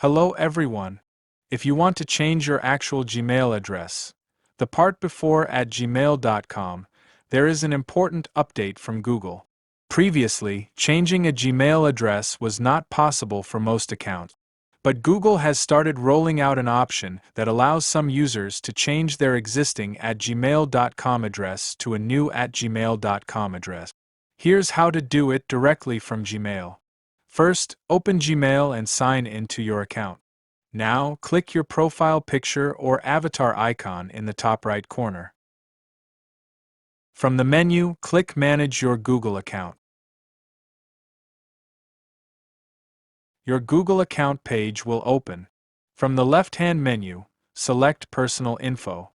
Hello everyone. If you want to change your actual Gmail address, the part before @gmail.com, there is an important update from Google. Previously, changing a Gmail address was not possible for most accounts. But Google has started rolling out an option that allows some users to change their existing @gmail.com address to a new @gmail.com address. Here's how to do it directly from Gmail. First, open Gmail and sign into your account. Now, click your profile picture or avatar icon in the top right corner. From the menu, click Manage your Google account. Your Google account page will open. From the left-hand menu, select Personal Info.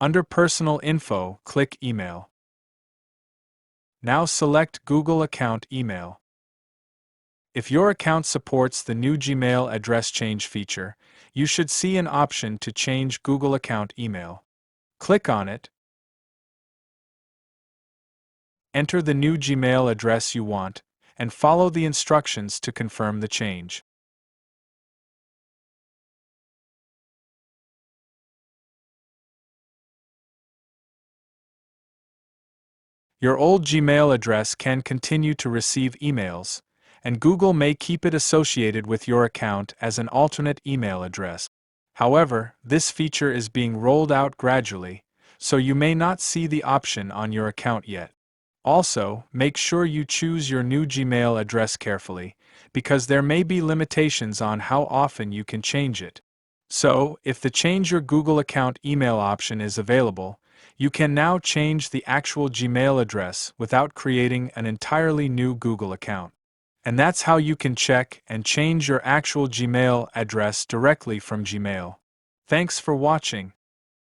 Under Personal Info, click Email. Now select Google Account Email. If your account supports the new Gmail address change feature, you should see an option to change Google Account Email. Click on it. Enter the new Gmail address you want, and follow the instructions to confirm the change. Your old Gmail address can continue to receive emails, and Google may keep it associated with your account as an alternate email address. However, this feature is being rolled out gradually, so you may not see the option on your account yet. Also, make sure you choose your new Gmail address carefully, because there may be limitations on how often you can change it. So, if the Change Your Google Account email option is available, you can now change the actual Gmail address without creating an entirely new Google account. And that's how you can check and change your actual Gmail address directly from Gmail. Thanks for watching.